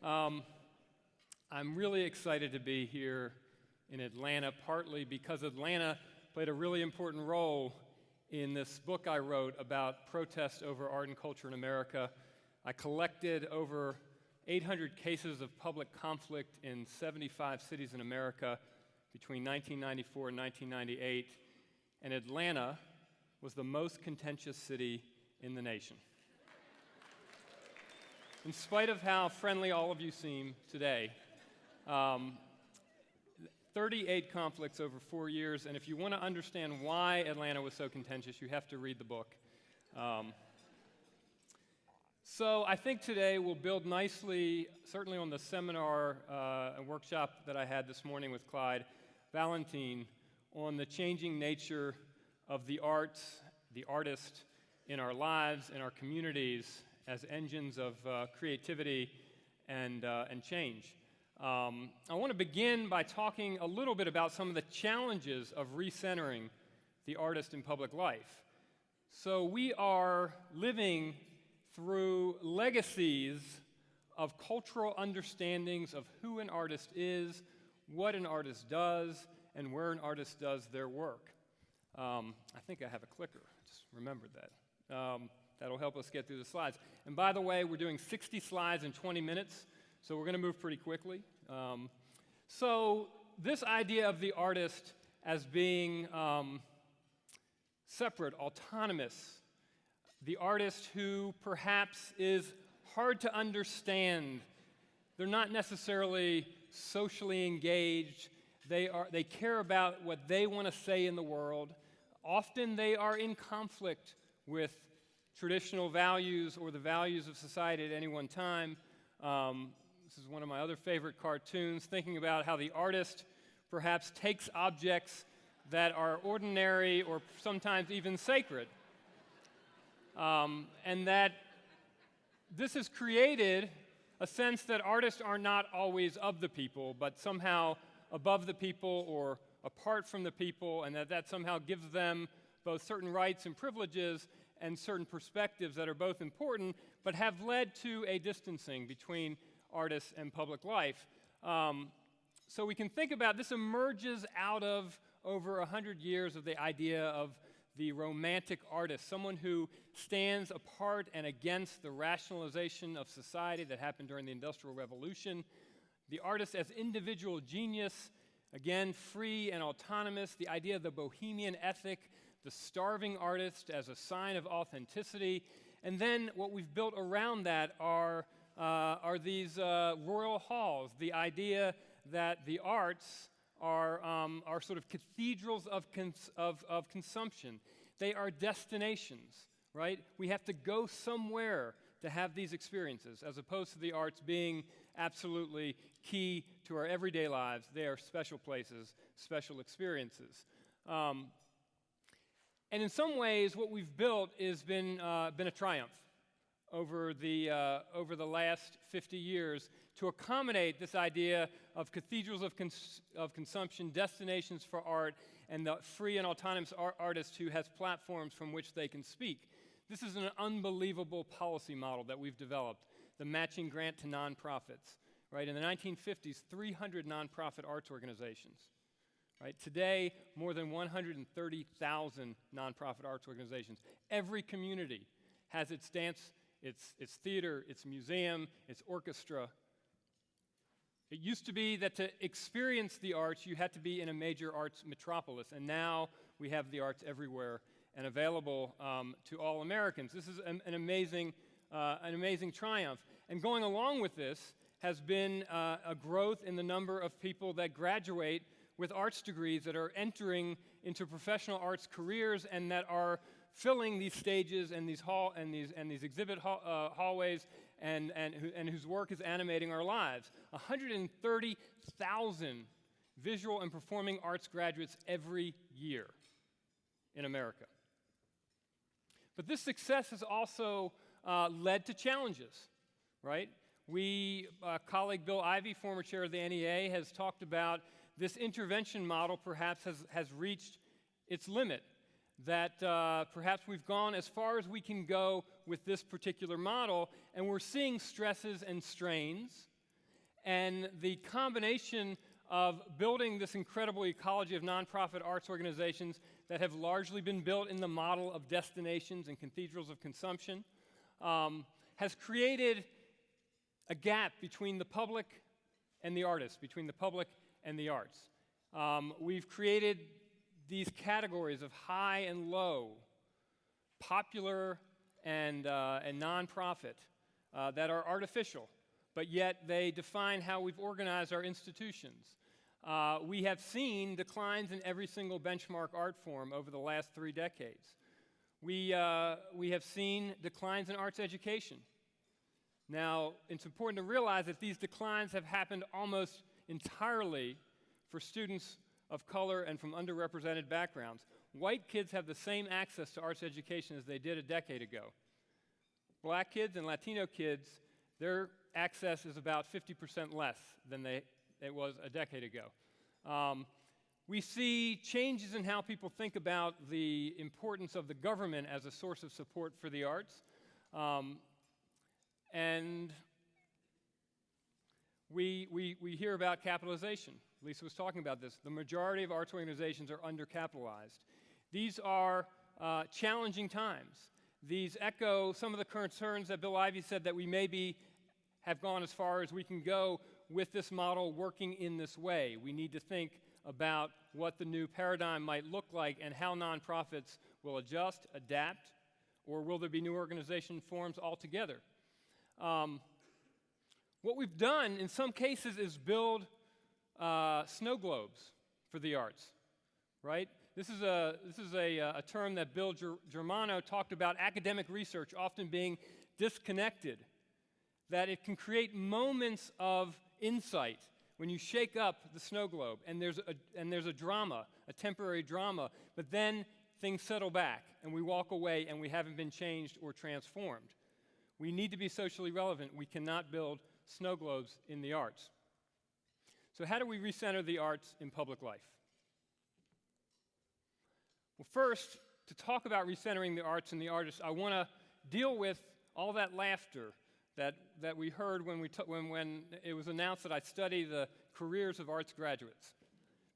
I'm really excited to be here in Atlanta, partly because Atlanta played a really important role in this book I wrote about protest over art and culture in America. I collected over 800 cases of public conflict in 75 cities in America between 1994 and 1998, and Atlanta was the most contentious city in the nation. In spite of how friendly all of you seem today, 38 conflicts over 4 years, and if you want to understand why Atlanta was so contentious, you have to read the book. So I think today we'll build nicely, certainly on the seminar and workshop that I had this morning with Clyde Valentine, on the changing nature of the arts, the artist in our lives, in our communities, as engines of creativity and change. I want to begin by talking a little bit about some of the challenges of recentering the artist in public life. So we are living through legacies of cultural understandings of who an artist is, what an artist does, and where an artist does their work. I think I have a clicker, just remembered that. That'll help us get through the slides. And by the way, we're doing 60 slides in 20 minutes, so we're going to move pretty quickly. So this idea of the artist as being separate, autonomous, the artist who perhaps is hard to understand. They're not necessarily socially engaged. They care about what they want to say in the world. Often they are in conflict with traditional values or the values of society at any one time. This is one of my other favorite cartoons, thinking about how the artist perhaps takes objects that are ordinary or sometimes even sacred, and that this has created a sense that artists are not always of the people, but somehow above the people or apart from the people, and that somehow gives them both certain rights and privileges and certain perspectives that are both important, but have led to a distancing between artists and public life. So we can think about this emerges out of over 100 years of the idea of the romantic artist, someone who stands apart and against the rationalization of society that happened during the Industrial Revolution. The artist as individual genius, again, free and autonomous, the idea of the bohemian ethic, the starving artist as a sign of authenticity, and then what we've built around that are these royal halls, the idea that the arts are sort of cathedrals of consumption. They are destinations, right? We have to go somewhere to have these experiences, as opposed to the arts being absolutely key to our everyday lives. They are special places, special experiences. And in some ways, what we've built has been a triumph over the last 50 years to accommodate this idea of cathedrals of consumption, destinations for art, and the free and autonomous artist who has platforms from which they can speak. This is an unbelievable policy model that we've developed, the matching grant to nonprofits. Right? In the 1950s, 300 nonprofit arts organizations. Right? Today, more than 130,000 nonprofit arts organizations. Every community has its dance, its theater, its museum, its orchestra. It used to be that to experience the arts, you had to be in a major arts metropolis, and now we have the arts everywhere and available to all Americans. This is an amazing triumph. And going along with this has been a growth in the number of people that graduate with arts degrees that are entering into professional arts careers and that are filling these stages and these exhibit hallways and whose work is animating our lives. 130,000 visual and performing arts graduates every year in America. But this success has also led to challenges, right? Colleague Bill Ivey, former chair of the NEA, has talked about this intervention model perhaps has reached its limit, that perhaps we've gone as far as we can go with this particular model, and we're seeing stresses and strains And the combination of building this incredible ecology of nonprofit arts organizations that have largely been built in the model of destinations and cathedrals of consumption has created a gap between the public and the artists, between the public and the arts. We've created these categories of high and low, popular and nonprofit that are artificial, but yet they define how we've organized our institutions. We have seen declines in every single benchmark art form over the last 3 decades. We have seen declines in arts education. Now, it's important to realize that these declines have happened almost entirely for students of color and from underrepresented backgrounds. White kids have the same access to arts education as they did a decade ago. Black kids and Latino kids, their access is about 50% less than it was a decade ago. We see changes in how people think about the importance of the government as a source of support for the arts. And we hear about capitalization. Lisa was talking about this. The majority of arts organizations are undercapitalized. These are challenging times. These echo some of the concerns that Bill Ivey said that we maybe have gone as far as we can go with this model working in this way. We need to think about what the new paradigm might look like and how nonprofits will adjust, adapt, or will there be new organization forms altogether? What we've done in some cases is build snow globes for the arts, right? This is a term that Bill Germano talked about, academic research often being disconnected, that it can create moments of insight when you shake up the snow globe and there's a drama, a temporary drama, but then things settle back and we walk away and we haven't been changed or transformed. We need to be socially relevant. We cannot build snow globes in the arts. So how do we recenter the arts in public life? Well, first, to talk about recentering the arts and the artists, I want to deal with all that laughter that we heard when it was announced that I study the careers of arts graduates.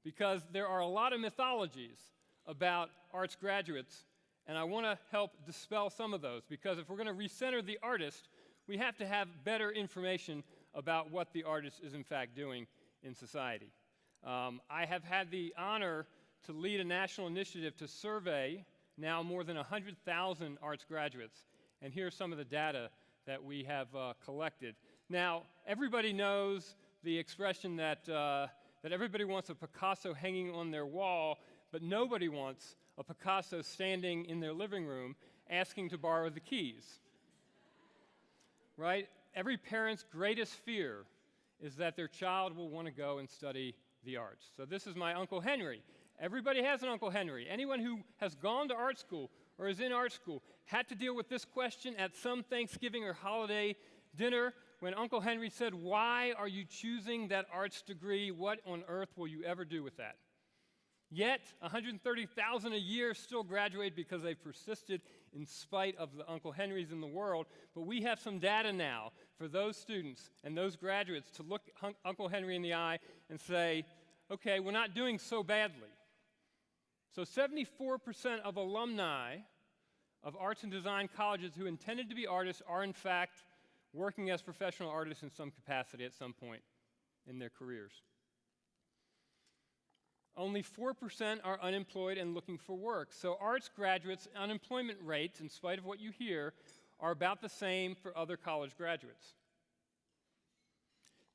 Because there are a lot of mythologies about arts graduates, and I want to help dispel some of those, because if we're going to recenter the artist, we have to have better information about what the artist is in fact doing in society. I have had the honor to lead a national initiative to survey now more than 100,000 arts graduates, and here's some of the data that we have collected. Now, everybody knows the expression that everybody wants a Picasso hanging on their wall, but nobody wants a Picasso standing in their living room asking to borrow the keys. Right? Every parent's greatest fear is that their child will want to go and study the arts. So this is my Uncle Henry. Everybody has an Uncle Henry. Anyone who has gone to art school or is in art school had to deal with this question at some Thanksgiving or holiday dinner when Uncle Henry said, "Why are you choosing that arts degree? What on earth will you ever do with that?" Yet, 130,000 a year still graduate because they've persisted in spite of the Uncle Henrys in the world. But we have some data now for those students and those graduates to look Uncle Henry in the eye and say, okay, we're not doing so badly. So 74% of alumni of arts and design colleges who intended to be artists are in fact working as professional artists in some capacity at some point in their careers. Only 4% are unemployed and looking for work. So arts graduates' unemployment rates, in spite of what you hear, are about the same for other college graduates.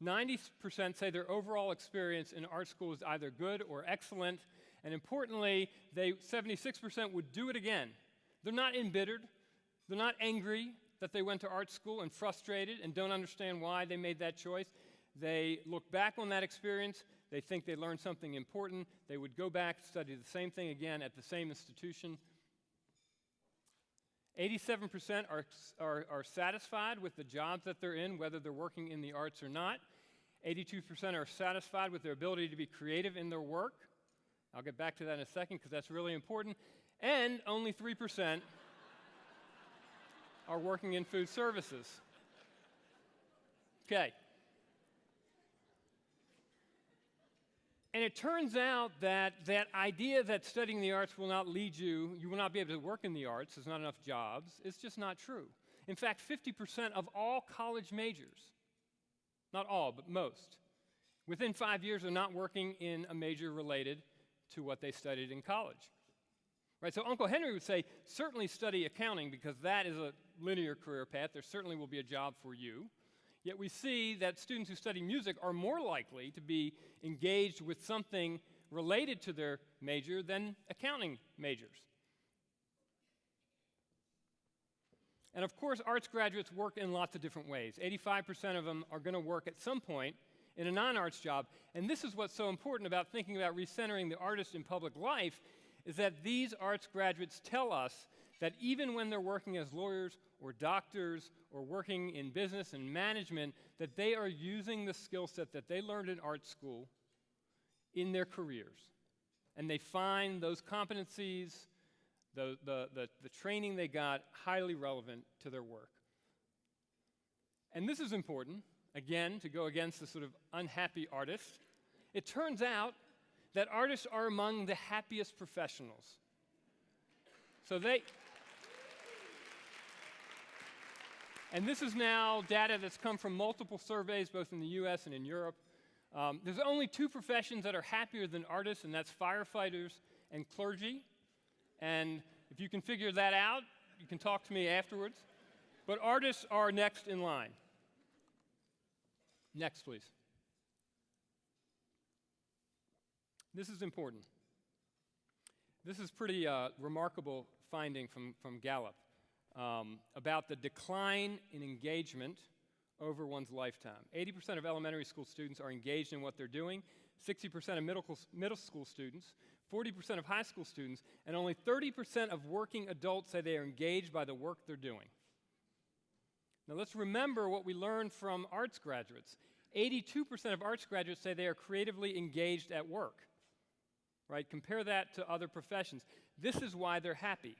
90% say their overall experience in art school is either good or excellent, and importantly, 76% would do it again. They're not embittered. They're not angry that they went to art school and frustrated and don't understand why they made that choice. They look back on that experience. They think they learned something important. They would go back, study the same thing again at the same institution. 87% are satisfied with the jobs that they're in, whether they're working in the arts or not. 82% are satisfied with their ability to be creative in their work. I'll get back to that in a second because that's really important. And only 3% are working in food services. Okay. And it turns out that that idea that studying the arts will not lead you, you will not be able to work in the arts, there's not enough jobs, is just not true. In fact, 50% of all college majors, not all, but most, within 5 years are not working in a major related to what they studied in college. Right, so Uncle Henry would say, certainly study accounting because that is a linear career path. There certainly will be a job for you. Yet we see that students who study music are more likely to be engaged with something related to their major than accounting majors. And of course, arts graduates work in lots of different ways. 85% of them are going to work at some point in a non-arts job. And this is what's so important about thinking about recentering the artist in public life, is that these arts graduates tell us that even when they're working as lawyers or doctors or working in business and management, that they are using the skill set that they learned in art school in their careers. And they find those competencies, the training they got, highly relevant to their work. And this is important, again, to go against the sort of unhappy artist. It turns out that artists are among the happiest professionals. So and this is now data that's come from multiple surveys, both in the US and in Europe. There's only two professions that are happier than artists, and that's firefighters and clergy. And if you can figure that out, you can talk to me afterwards. But artists are next in line. Next, please. This is important. This is pretty remarkable finding from Gallup about the decline in engagement over one's lifetime. 80% of elementary school students are engaged in what they're doing, 60% of middle school students, 40% of high school students, and only 30% of working adults say they are engaged by the work they're doing. Now let's remember what we learned from arts graduates. 82% of arts graduates say they are creatively engaged at work. Right? Compare that to other professions. This is why they're happy.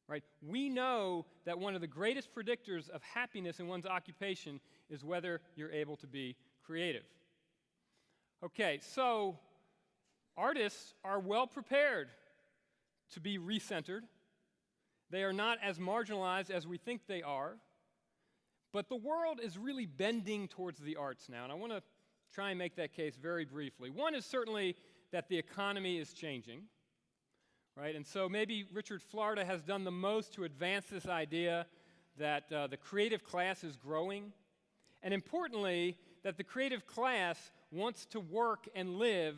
Right? We know that one of the greatest predictors of happiness in one's occupation is whether you're able to be creative. Okay, so artists are well prepared to be recentered. They are not as marginalized as we think they are. But the world is really bending towards the arts now, and I want to try and make that case very briefly. One is certainly that the economy is changing, right? And so maybe Richard Florida has done the most to advance this idea that the creative class is growing, and importantly, that the creative class wants to work and live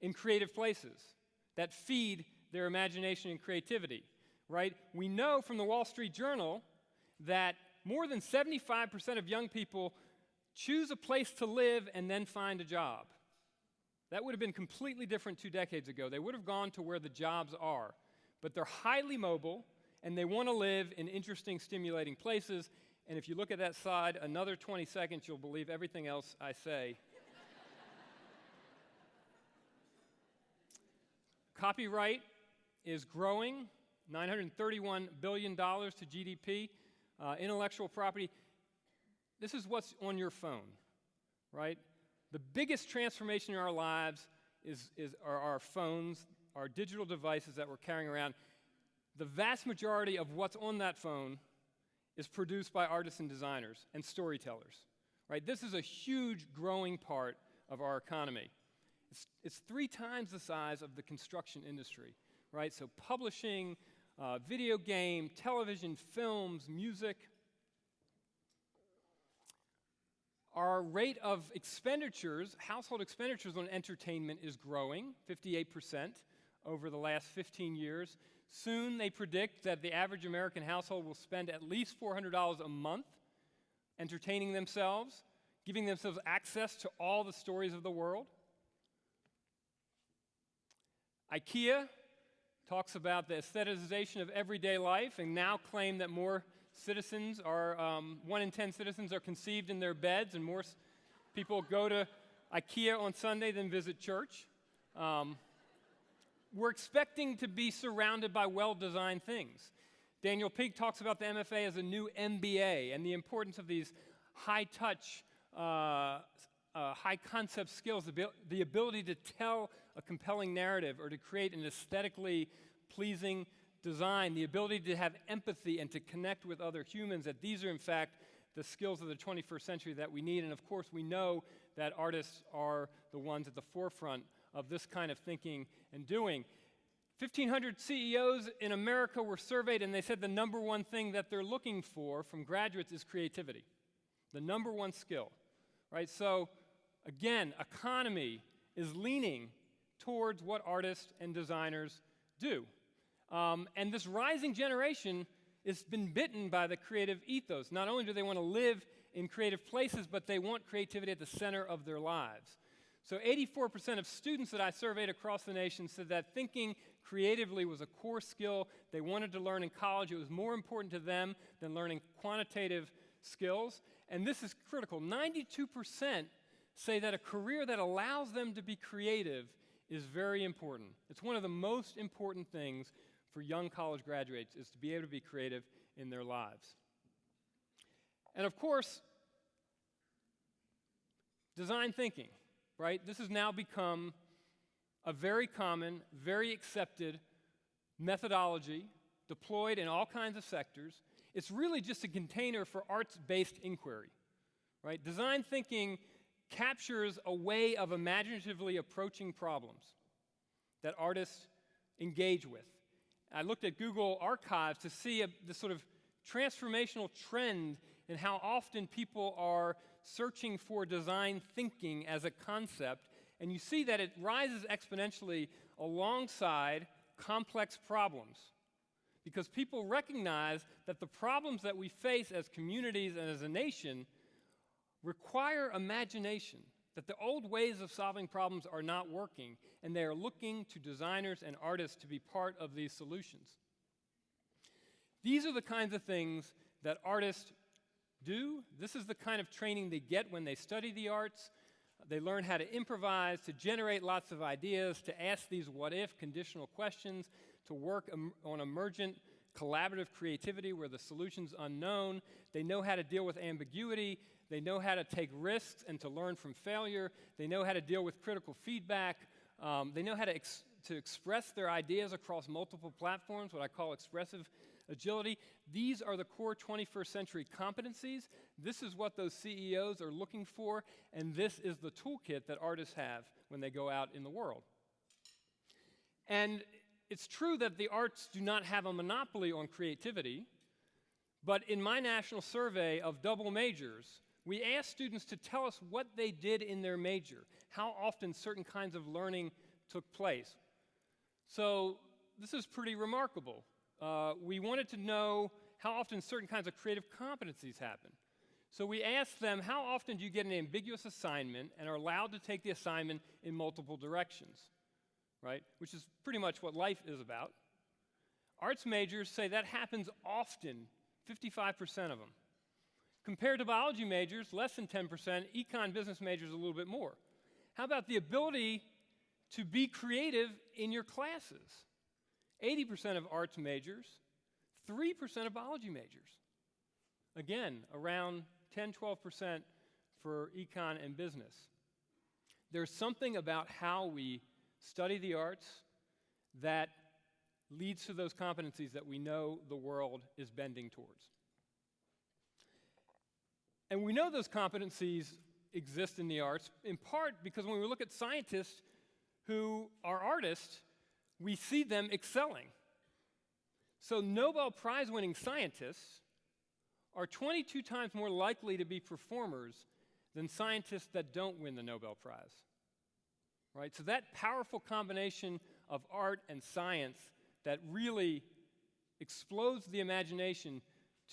in creative places that feed their imagination and creativity, right? We know from the Wall Street Journal that more than 75% of young people choose a place to live and then find a job. That would have been completely different 2 decades ago. They would have gone to where the jobs are. But they're highly mobile, and they want to live in interesting, stimulating places. And if you look at that slide, another 20 seconds, you'll believe everything else I say. Copyright is growing, $931 billion to GDP. Intellectual property, this is what's on your phone, right? The biggest transformation in our lives are our phones, our digital devices that we're carrying around. The vast majority of what's on that phone is produced by artists and designers and storytellers, right? This is a huge growing part of our economy. It's 3 times the size of the construction industry, right? So publishing, video game, television, films, music. Our rate of expenditures, household expenditures on entertainment is growing, 58% over the last 15 years. Soon they predict that the average American household will spend at least $400 a month entertaining themselves, giving themselves access to all the stories of the world. IKEA talks about the aestheticization of everyday life and now claim that more citizens are, 1 in 10 citizens are conceived in their beds, and more people go to IKEA on Sunday than visit church. We're expecting to be surrounded by well-designed things. Daniel Pink talks about the MFA as a new MBA and the importance of these high-touch, high concept skills, the ability to tell a compelling narrative or to create an aesthetically pleasing design, the ability to have empathy and to connect with other humans, that these are in fact the skills of the 21st century that we need. And of course, we know that artists are the ones at the forefront of this kind of thinking and doing. 1,500 CEOs in America were surveyed, and they said the number one thing that they're looking for from graduates is creativity. The number one skill, right? So again, economy is leaning towards what artists and designers do. And this rising generation has been bitten by the creative ethos. Not only do they want to live in creative places, but they want creativity at the center of their lives. So 84% of students that I surveyed across the nation said that thinking creatively was a core skill they wanted to learn in college. It was more important to them than learning quantitative skills. And this is critical. 92% say that a career that allows them to be creative is very important. It's one of the most important things for young college graduates, is to be able to be creative in their lives. And of course, design thinking, right? This has now become a very common, very accepted methodology deployed in all kinds of sectors. It's really just a container for arts-based inquiry, right? Design thinking captures a way of imaginatively approaching problems that artists engage with. I looked at Google Archives to see the sort of transformational trend in how often people are searching for design thinking as a concept, and you see that it rises exponentially alongside complex problems, because people recognize that the problems that we face as communities and as a nation require imagination, that the old ways of solving problems are not working, and they are looking to designers and artists to be part of these solutions. These are the kinds of things that artists do. This is the kind of training they get when they study the arts. They learn how to improvise, to generate lots of ideas, to ask these what-if conditional questions, to work on emergent collaborative creativity where the solution's unknown. They know how to deal with ambiguity. They know how to take risks and to learn from failure. They know how to deal with critical feedback. They know how to express their ideas across multiple platforms, what I call expressive agility. These are the core 21st century competencies. This is what those CEOs are looking for, and this is the toolkit that artists have when they go out in the world. And it's true that the arts do not have a monopoly on creativity, but in my national survey of double majors, we asked students to tell us what they did in their major, how often certain kinds of learning took place. So this is pretty remarkable. We wanted to know how often certain kinds of creative competencies happen. So we asked them, how often do you get an ambiguous assignment and are allowed to take the assignment in multiple directions, right? Which is pretty much what life is about. Arts majors say that happens often, 55% of them. Compared to biology majors, less than 10%, econ business majors a little bit more. How about the ability to be creative in your classes? 80% of arts majors, 3% of biology majors. Again, around 10, 12% for econ and business. There's something about how we study the arts that leads to those competencies that we know the world is bending towards. And we know those competencies exist in the arts, in part because when we look at scientists who are artists, we see them excelling. So Nobel Prize-winning scientists are 22 times more likely to be performers than scientists that don't win the Nobel Prize. Right? So that powerful combination of art and science that really explodes the imagination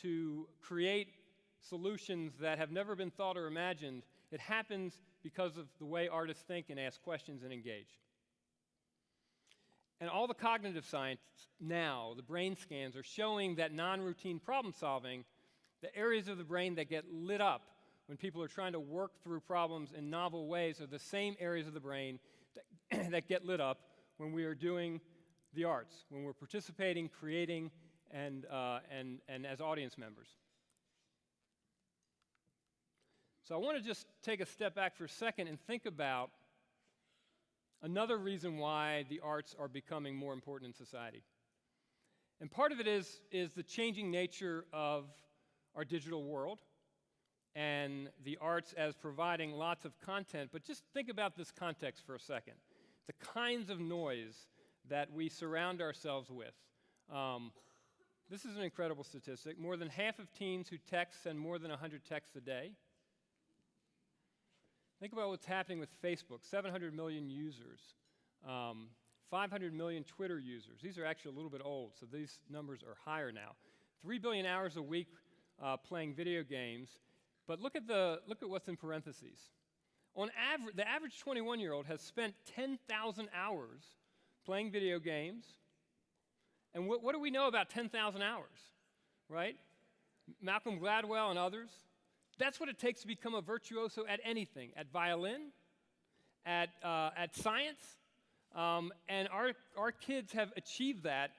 to create solutions that have never been thought or imagined, it happens because of the way artists think and ask questions and engage. And all the cognitive science now, the brain scans, are showing that non-routine problem solving, the areas of the brain that get lit up when people are trying to work through problems in novel ways, are the same areas of the brain that get lit up when we are doing the arts, when we're participating, creating, and as audience members. So I want to just take a step back for a second and think about another reason why the arts are becoming more important in society. And part of it is the changing nature of our digital world and the arts as providing lots of content. But just think about this context for a second. The kinds of noise that we surround ourselves with. This is an incredible statistic. More than half of teens who text send more than 100 texts a day. Think about what's happening with Facebook, 700 million users, 500 million Twitter users. These are actually a little bit old, so these numbers are higher now. 3 billion hours a week playing video games. But look at what's in parentheses. On average, the average 21-year-old has spent 10,000 hours playing video games. And what do we know about 10,000 hours, right? Malcolm Gladwell and others. That's what it takes to become a virtuoso at anything, at violin, at science. And our kids have achieved that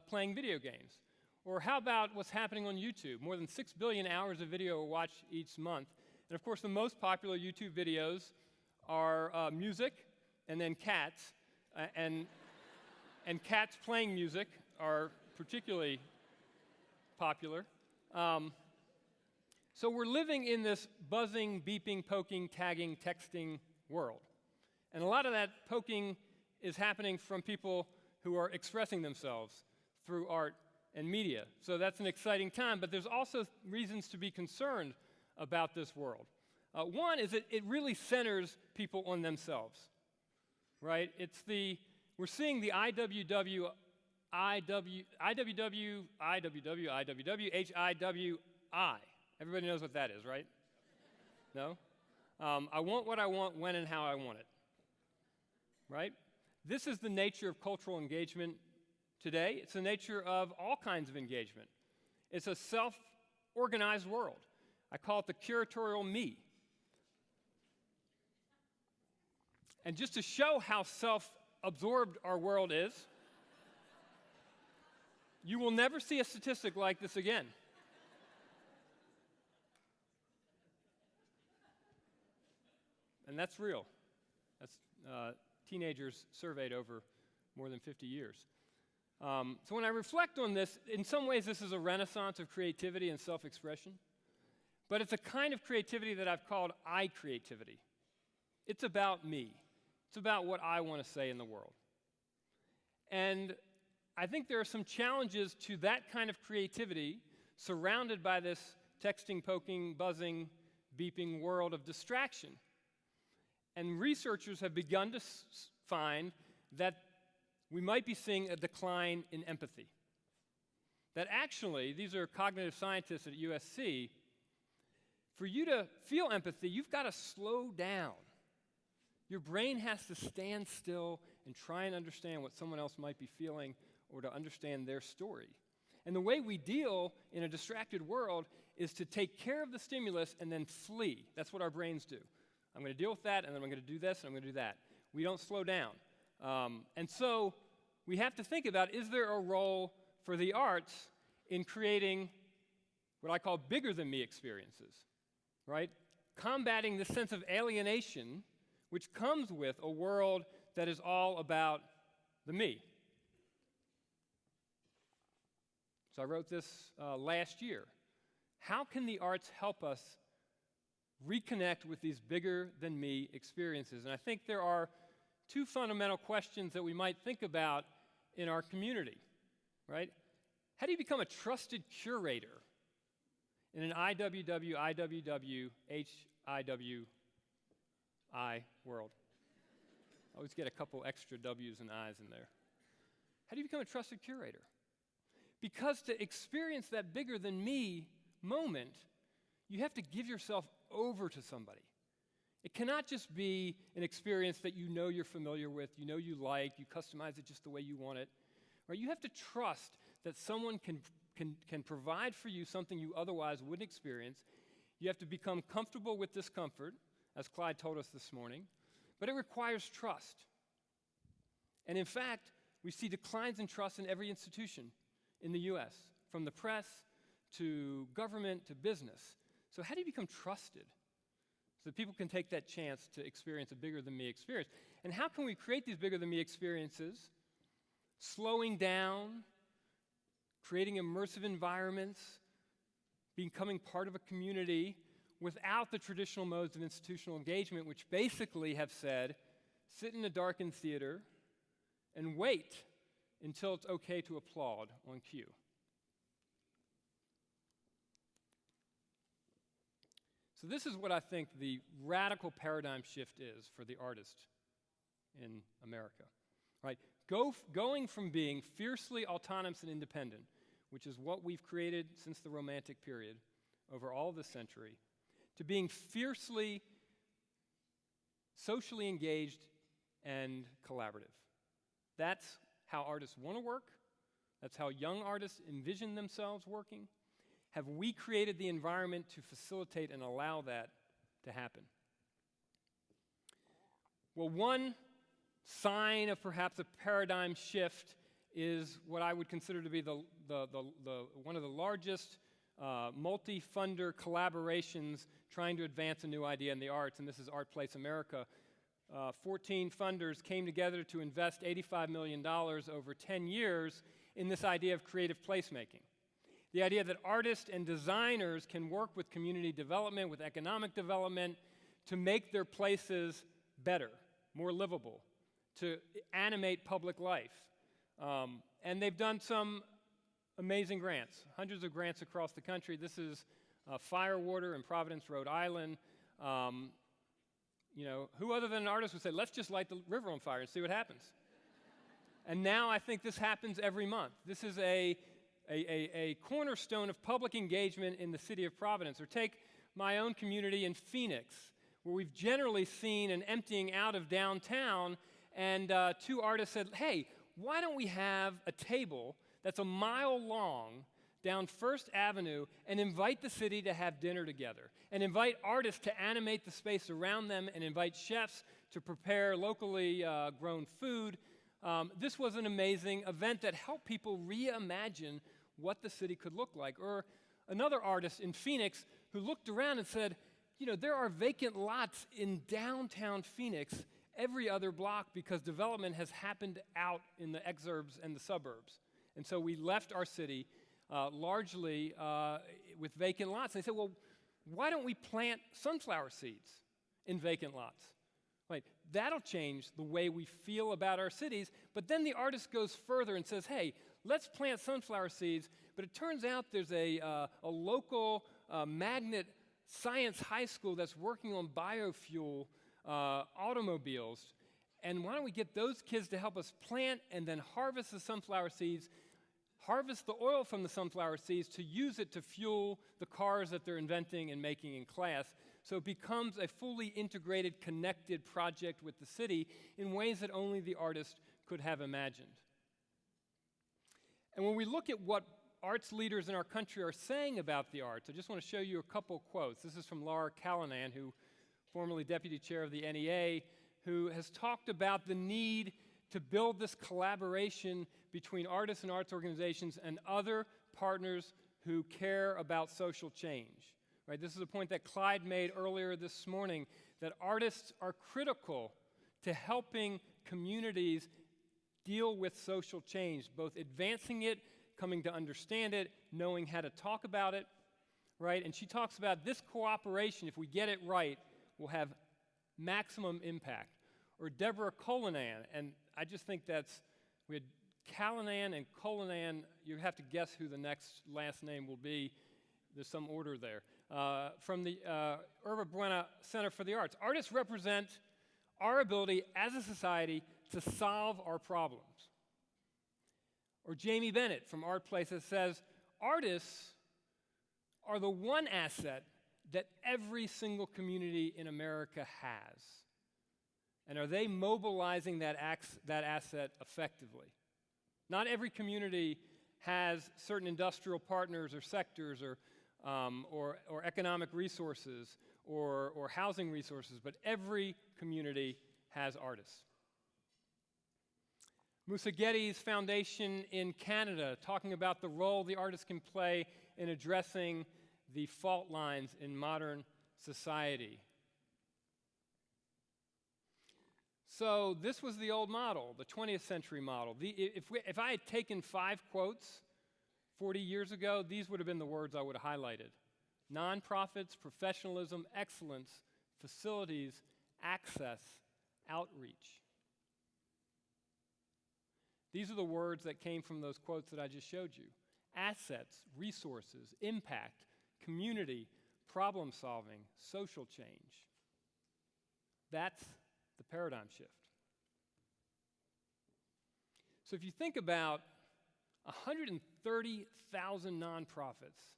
playing video games. Or how about what's happening on YouTube? More than 6 billion hours of video are watched each month. And of course, the most popular YouTube videos are music and then cats. And cats playing music are particularly popular. So we're living in this buzzing, beeping, poking, tagging, texting world. And a lot of that poking is happening from people who are expressing themselves through art and media. So that's an exciting time, but there's also reasons to be concerned about this world. One is that it really centers people on themselves, right? We're seeing the IWW, HIWI. Everybody knows what that is, right? No? I want what I want, when and how I want it, right? This is the nature of cultural engagement today. It's the nature of all kinds of engagement. It's a self-organized world. I call it the curatorial me. And just to show how self-absorbed our world is, you will never see a statistic like this again. And that's real. That's teenagers surveyed over more than 50 years. So when I reflect on this, in some ways this is a renaissance of creativity and self-expression. But it's a kind of creativity that I've called I creativity. It's about me. It's about what I want to say in the world. And I think there are some challenges to that kind of creativity surrounded by this texting, poking, buzzing, beeping world of distraction. And researchers have begun to find that we might be seeing a decline in empathy. That actually, these are cognitive scientists at USC, for you to feel empathy, you've got to slow down. Your brain has to stand still and try and understand what someone else might be feeling or to understand their story. And the way we deal in a distracted world is to take care of the stimulus and then flee. That's what our brains do. I'm going to deal with that, and then I'm going to do this, and I'm going to do that. We don't slow down. And so we have to think about, is there a role for the arts in creating what I call bigger-than-me experiences, right? Combating the sense of alienation which comes with a world that is all about the me. So I wrote this last year. How can the arts help us reconnect with these bigger-than-me experiences? And I think there are two fundamental questions that we might think about in our community, right? How do you become a trusted curator in an IWW, IWW, HIWI world? I always get a couple extra W's and I's in there. How do you become a trusted curator? Because to experience that bigger-than-me moment, you have to give yourself over to somebody. It cannot just be an experience that you know you're familiar with, you know you like, you customize it just the way you want it. Right? You have to trust that someone can provide for you something you otherwise wouldn't experience. You have to become comfortable with discomfort, as Clyde told us this morning, but it requires trust. And in fact, we see declines in trust in every institution in the U.S., from the press to government to business. So how do you become trusted? so that people can take that chance to experience a bigger-than-me experience. And how can we create these bigger-than-me experiences? Slowing down, creating immersive environments, becoming part of a community without the traditional modes of institutional engagement, which basically have said, sit in a darkened theater and wait until it's okay to applaud on cue. So this is what I think the radical paradigm shift is for the artist in America. Right? Going from being fiercely autonomous and independent, which is what we've created since the Romantic period over all of this century, to being fiercely socially engaged and collaborative. That's how artists want to work. That's how young artists envision themselves working. Have we created the environment to facilitate and allow that to happen? Well, one sign of perhaps a paradigm shift is what I would consider to be one of the largest multi-funder collaborations trying to advance a new idea in the arts, and this is Art Place America. 14 funders came together to invest $85 million over 10 years in this idea of creative placemaking. The idea that artists and designers can work with community development, with economic development, to make their places better, more livable, to animate public life. And they've done some amazing grants, hundreds of grants across the country. This is Firewater in Providence, Rhode Island. Who other than an artist would say, let's just light the river on fire and see what happens? And now I think this happens every month. This is a cornerstone of public engagement in the city of Providence. Or take my own community in Phoenix, where we've generally seen an emptying out of downtown, and two artists said, hey, why don't we have a table that's a mile long down First Avenue and invite the city to have dinner together, and invite artists to animate the space around them, and invite chefs to prepare locally grown food. This was an amazing event that helped people reimagine what the city could look like. Or another artist in Phoenix who looked around and said, there are vacant lots in downtown Phoenix every other block because development has happened out in the exurbs and the suburbs. And so we left our city largely with vacant lots. And they said, well, why don't we plant sunflower seeds in vacant lots? Right, that'll change the way we feel about our cities. But then the artist goes further and says, hey, let's plant sunflower seeds. But it turns out there's a local magnet science high school that's working on biofuel automobiles. And why don't we get those kids to help us plant and then harvest the sunflower seeds, harvest the oil from the sunflower seeds to use it to fuel the cars that they're inventing and making in class. So it becomes a fully integrated, connected project with the city in ways that only the artist could have imagined. And when we look at what arts leaders in our country are saying about the arts, I just want to show you a couple quotes. This is from Laura Callanan, who formerly deputy chair of the NEA, who has talked about the need to build this collaboration between artists and arts organizations and other partners who care about social change. Right, this is a point that Clyde made earlier this morning, that artists are critical to helping communities deal with social change, both advancing it, coming to understand it, knowing how to talk about it, right? And she talks about this cooperation, if we get it right, will have maximum impact. Or Deborah Colinan, and I just think we had Callanan and Colinan, you have to guess who the next last name will be. There's some order there. From the Yerba Buena Center for the Arts. Artists represent our ability as a society to solve our problems. Or Jamie Bennett from Art Place that says, artists are the one asset that every single community in America has. And are they mobilizing that asset effectively? Not every community has certain industrial partners or sectors or economic resources or housing resources, but every community has artists. Musagetti's foundation in Canada, talking about the role the artist can play in addressing the fault lines in modern society. So this was the old model, the 20th century model. If I had taken 5 quotes 40 years ago, these would have been the words I would have highlighted. Nonprofits, professionalism, excellence, facilities, access, outreach. These are the words that came from those quotes that I just showed you. Assets, resources, impact, community, problem solving, social change. That's the paradigm shift. So if you think about 130,000 nonprofits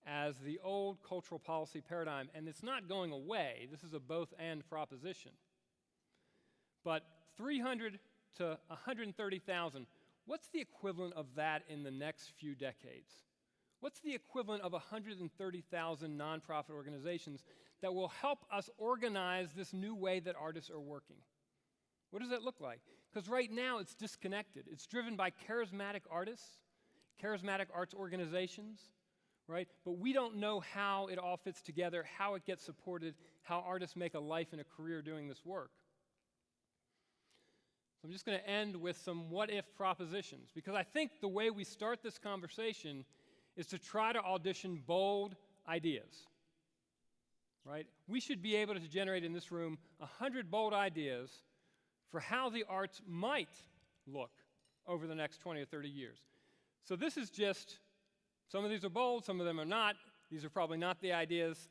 as the old cultural policy paradigm, and it's not going away, this is a both-and proposition. But 300 to 130,000, what's the equivalent of that in the next few decades? What's the equivalent of 130,000 nonprofit organizations that will help us organize this new way that artists are working? What does that look like? Because right now it's disconnected. It's driven by charismatic artists, charismatic arts organizations, right? But we don't know how it all fits together, how it gets supported, how artists make a life and a career doing this work. So I'm just going to end with some what-if propositions, because I think the way we start this conversation is to try to audition bold ideas, right? We should be able to generate in this room 100 bold ideas for how the arts might look over the next 20 or 30 years. So this is just, some of these are bold, some of them are not. These are probably not the ideas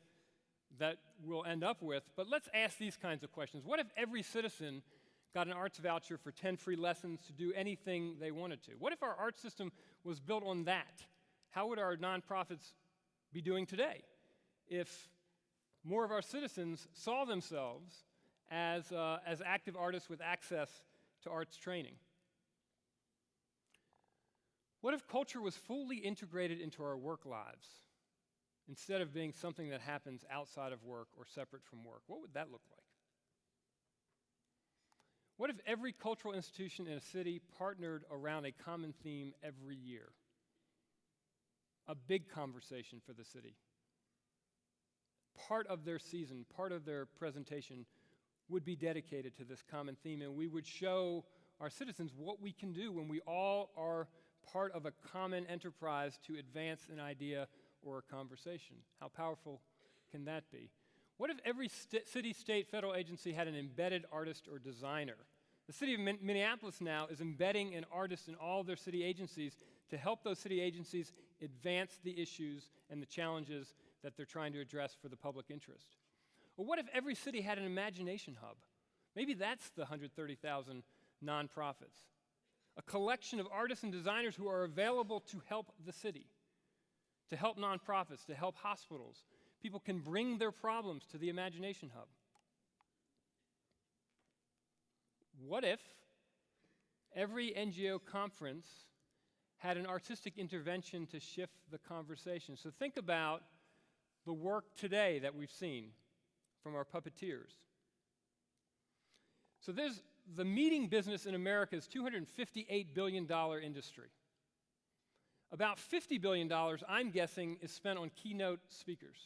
that we'll end up with, but let's ask these kinds of questions. What if every citizen got an arts voucher for 10 free lessons to do anything they wanted to? What if our art system was built on that? How would our nonprofits be doing today if more of our citizens saw themselves as active artists with access to arts training? What if culture was fully integrated into our work lives instead of being something that happens outside of work or separate from work? What would that look like? What if every cultural institution in a city partnered around a common theme every year? A big conversation for the city. Part of their season, part of their presentation would be dedicated to this common theme, and we would show our citizens what we can do when we all are part of a common enterprise to advance an idea or a conversation. How powerful can that be? What if every city, state, federal agency had an embedded artist or designer? The city of Minneapolis now is embedding an artist in all of their city agencies to help those city agencies advance the issues and the challenges that they're trying to address for the public interest. Or what if every city had an imagination hub? Maybe that's the 130,000 nonprofits. A collection of artists and designers who are available to help the city, to help nonprofits, to help hospitals. People can bring their problems to the imagination hub. What if every NGO conference had an artistic intervention to shift the conversation? So think about the work today that we've seen from our puppeteers. So the meeting business in America is $258 billion industry. About $50 billion, I'm guessing, is spent on keynote speakers.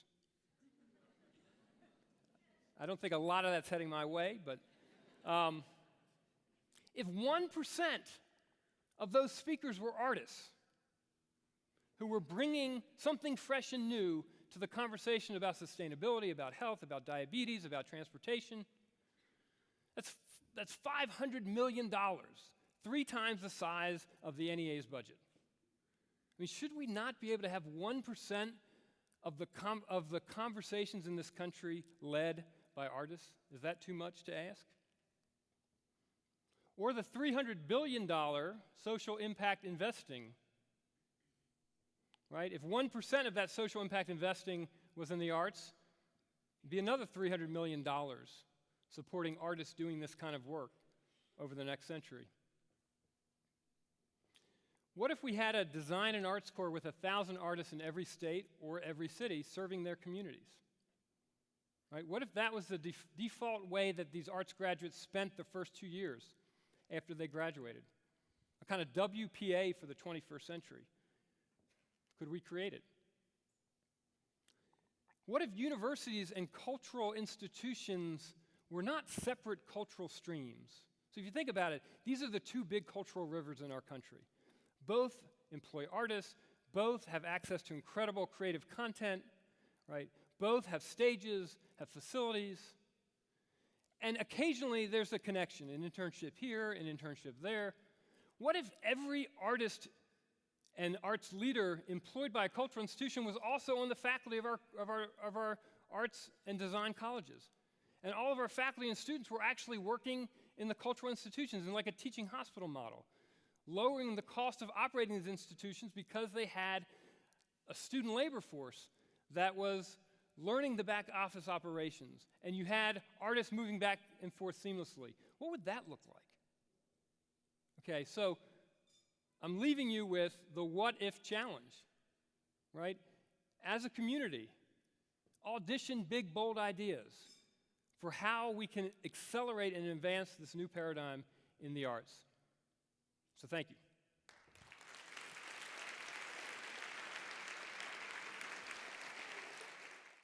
I don't think a lot of that's heading my way, but if 1% of those speakers were artists who were bringing something fresh and new to the conversation about sustainability, about health, about diabetes, about transportation, that's $500 million, 3 times the size of the NEA's budget. I mean, should we not be able to have 1% of the conversations in this country led by artists? Is that too much to ask? Or the $300 billion social impact investing, right? If 1% of that social impact investing was in the arts, it'd be another $300 million supporting artists doing this kind of work over the next century. What if we had a design and arts corps with 1,000 artists in every state or every city serving their communities? Right? What if that was the default way that these arts graduates spent the first 2 years after they graduated? A kind of WPA for the 21st century. Could we create it? What if universities and cultural institutions were not separate cultural streams. So if you think about it, these are the two big cultural rivers in our country. Both employ artists, both have access to incredible creative content, right? Both have stages, have facilities, and occasionally there's a connection, an internship here, an internship there. What if every artist and arts leader employed by a cultural institution was also on the faculty of our arts and design colleges? And all of our faculty and students were actually working in the cultural institutions in like a teaching hospital model, lowering the cost of operating these institutions because they had a student labor force that was learning the back office operations, and you had artists moving back and forth seamlessly. What would that look like? Okay, so I'm leaving you with the what-if challenge, right? As a community, audition big, bold ideas for how we can accelerate and advance this new paradigm in the arts. So thank you.